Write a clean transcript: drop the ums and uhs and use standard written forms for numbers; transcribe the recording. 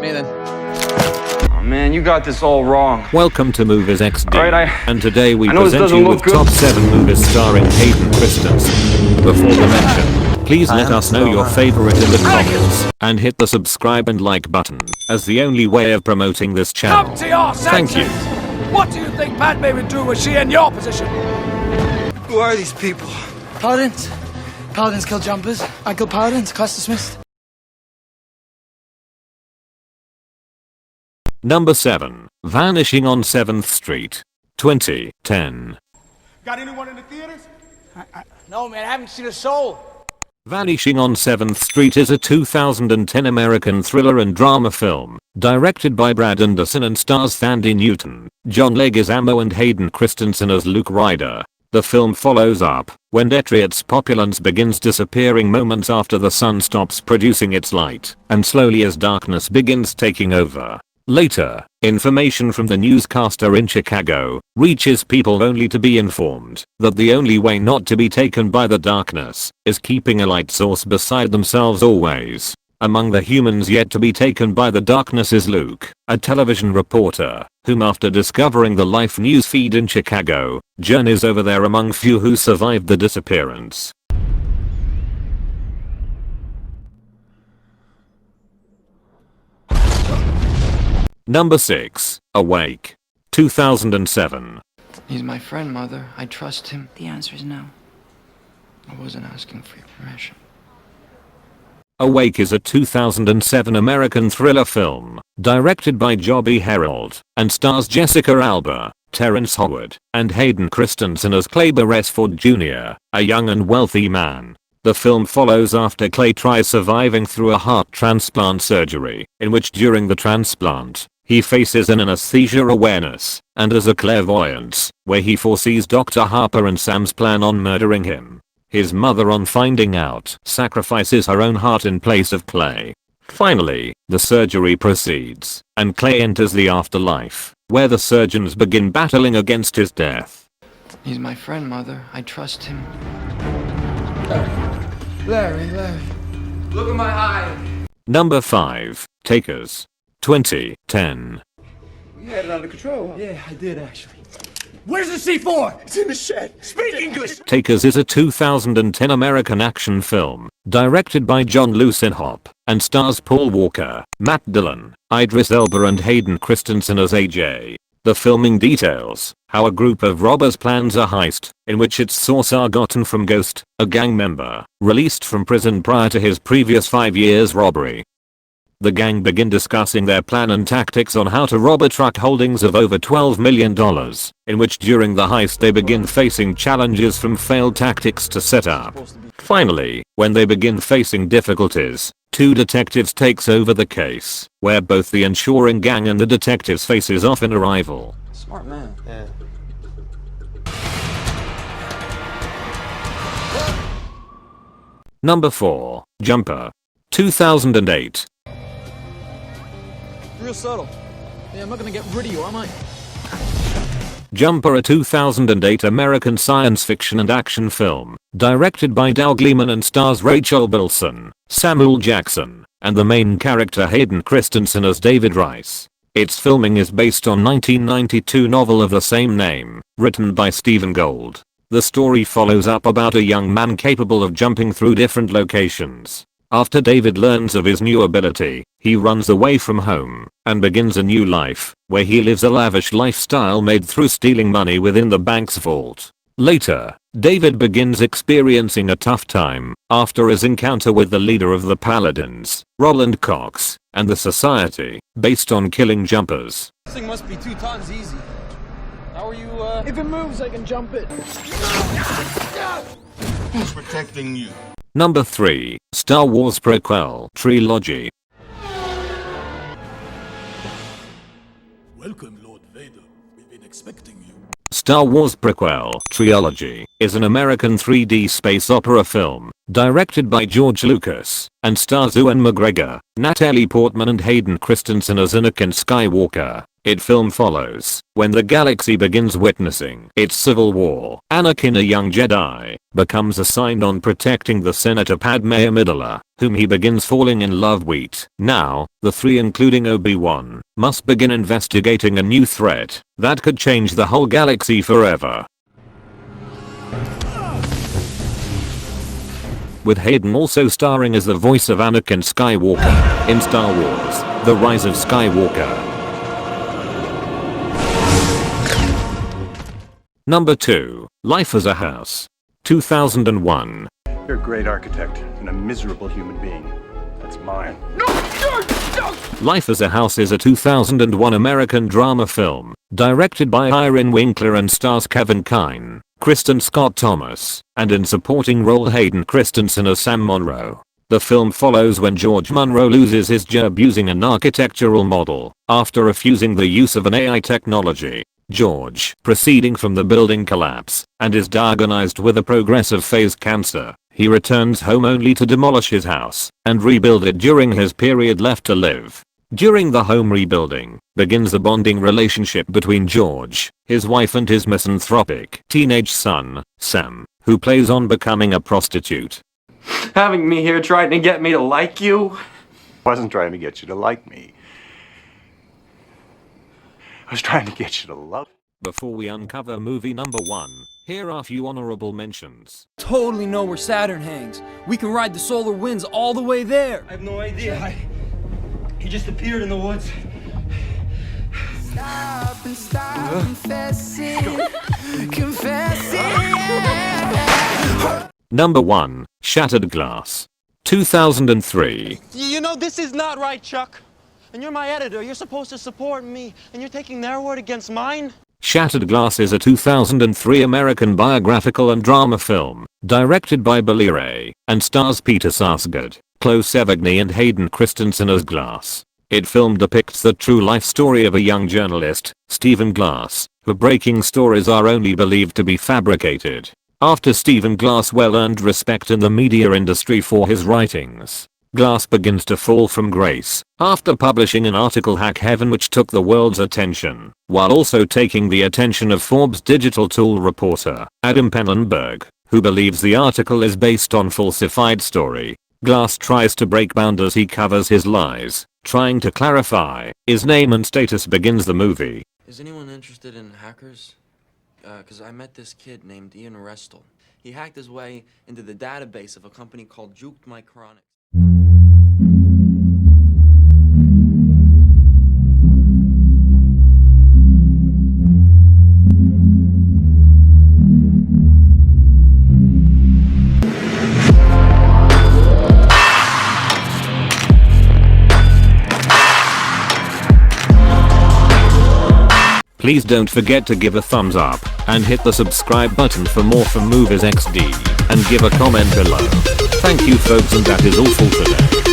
me then. Oh man, you got this all wrong. Welcome to Movies XD, Alright, and today we I know this present doesn't you look with good. top 7 movies starring Hayden Christensen. Before the mention, please let us know your favorite in the comments, and hit the subscribe and like button, as the only way of promoting this channel. Come to your senses! Thank you. What do you think Padme would do were she in your position? Who are these people? Paladins. Paladins kill jumpers. I kill paladins. Class dismissed. Number 7. Vanishing on 7th Street. 2010. Got anyone in the theaters? No, man, I haven't seen a soul. Vanishing on 7th Street is a 2010 American thriller and drama film, directed by Brad Anderson and stars Thandie Newton, John Leguizamo and Hayden Christensen as Luke Ryder. The film follows up when Detriot's populace begins disappearing moments after the sun stops producing its light, and slowly as darkness begins taking over. Later, information from the newscaster in Chicago reaches people only to be informed that the only way not to be taken by the darkness is keeping a light source beside themselves always. Among the humans yet to be taken by the darkness is Luke, a television reporter, whom after discovering the life news feed in Chicago, journeys over there among few who survived the disappearance. Number 6. Awake. 2007. He's my friend, Mother. I trust him. The answer is no. I wasn't asking for your permission. Awake is a 2007 American thriller film, directed by Joby Harold, and stars Jessica Alba, Terrence Howard, and Hayden Christensen as Clay Beresford Jr., a young and wealthy man. The film follows after Clay tries surviving through a heart transplant surgery, in which during the transplant, he faces an anesthesia awareness, and as a clairvoyance, where he foresees Dr. Harper and Sam's plan on murdering him. His mother, on finding out, sacrifices her own heart in place of Clay. Finally, the surgery proceeds, and Clay enters the afterlife, where the surgeons begin battling against his death. He's my friend, Mother. I trust him. Larry. Look at my eye. Number 5. Takers. 2010. You had it under control, huh? Yeah, I did actually. Where's the C4? It's in the shed. Speak English! Takers is a 2010 American action film, directed by John Lucinhop, and stars Paul Walker, Matt Dillon, Idris Elba and Hayden Christensen as AJ. The filming details how a group of robbers plans a heist, in which its source are gotten from Ghost, a gang member, released from prison prior to his previous 5 years robbery. The gang begin discussing their plan and tactics on how to rob a truck holdings of over $12 million, in which during the heist they begin facing challenges from failed tactics to set up. Finally, when they begin facing difficulties, 2 detectives takes over the case, where both the insuring gang and the detectives faces off in a rival. Smart man. Yeah. Number 4. Jumper. 2008. Real subtle. Yeah, I'm not gonna get rid of you, am I? Jumper, a 2008 American science fiction and action film, directed by Doug Liman and stars Rachel Bilson, Samuel Jackson, and the main character Hayden Christensen as David Rice. Its filming is based on 1992 novel of the same name, written by Stephen Gould. The story follows up about a young man capable of jumping through different locations. After David learns of his new ability, he runs away from home and begins a new life, where he lives a lavish lifestyle made through stealing money within the bank's vault. Later, David begins experiencing a tough time after his encounter with the leader of the Paladins, Roland Cox, and the society, based on killing jumpers. This thing must be 2 tons easy. How are you, If it moves, I can jump it. Who's protecting you? Number 3. Star Wars prequel trilogy. Welcome, Lord Vader. We've been expecting you. Star Wars prequel trilogy is an American 3D space opera film, directed by George Lucas, and stars Ewan McGregor, Natalie Portman and Hayden Christensen as Anakin Skywalker. Its film follows when the galaxy begins witnessing its civil war. Anakin, a young Jedi, becomes assigned on protecting the Senator Padme Amidala, whom he begins falling in love with. Now, the three, including Obi-Wan, must begin investigating a new threat that could change the whole galaxy forever. With Hayden also starring as the voice of Anakin Skywalker in Star Wars: The Rise of Skywalker. Number 2. Life as a House. 2001. You're a great architect and a miserable human being. That's mine. Life as a House is a 2001 American drama film, directed by Irene Winkler and stars Kevin Kline, Kristen Scott Thomas, and in supporting role Hayden Christensen as Sam Monroe. The film follows when George Monroe loses his job using an architectural model after refusing the use of an AI technology. George, proceeding from the building collapse, and is diagnosed with a progressive phase cancer. He returns home only to demolish his house and rebuild it during his period left to live. During the home rebuilding begins the bonding relationship between George, his wife, and his misanthropic teenage son, Sam, who plays on becoming a prostitute. Having me here trying to get me to like you? I wasn't trying to get you to like me. I was trying to get you to love. Before we uncover movie number 1, here are a few honorable mentions. Totally know where Saturn hangs. We can ride the solar winds all the way there. I have no idea. He just appeared in the woods. Stop confessing. Number 1. Shattered Glass. 2003. You know, this is not right, Chuck. And you're my editor. You're supposed to support me. And you're taking their word against mine? Shattered Glass is a 2003 American biographical and drama film, directed by Billy Ray, and stars Peter Sarsgaard, Chloe Sevigny, and Hayden Christensen as Glass. It film depicts the true life story of a young journalist, Stephen Glass, whose breaking stories are only believed to be fabricated. After Stephen Glass well-earned respect in the media industry for his writings, Glass begins to fall from grace after publishing an article Hack Heaven which took the world's attention, while also taking the attention of Forbes digital tool reporter Adam Pennenberg, who believes the article is based on falsified story. Glass tries to break boundaries. He covers his lies, trying to clarify his name and status. Begins the movie. Is anyone interested in hackers? Cause I met this kid named Ian Restel. He hacked his way into the database of a company called Juked Micronics. Please don't forget to give a thumbs up and hit the subscribe button for more from Movies XD, and give a comment below. Thank you folks, and that is all for today.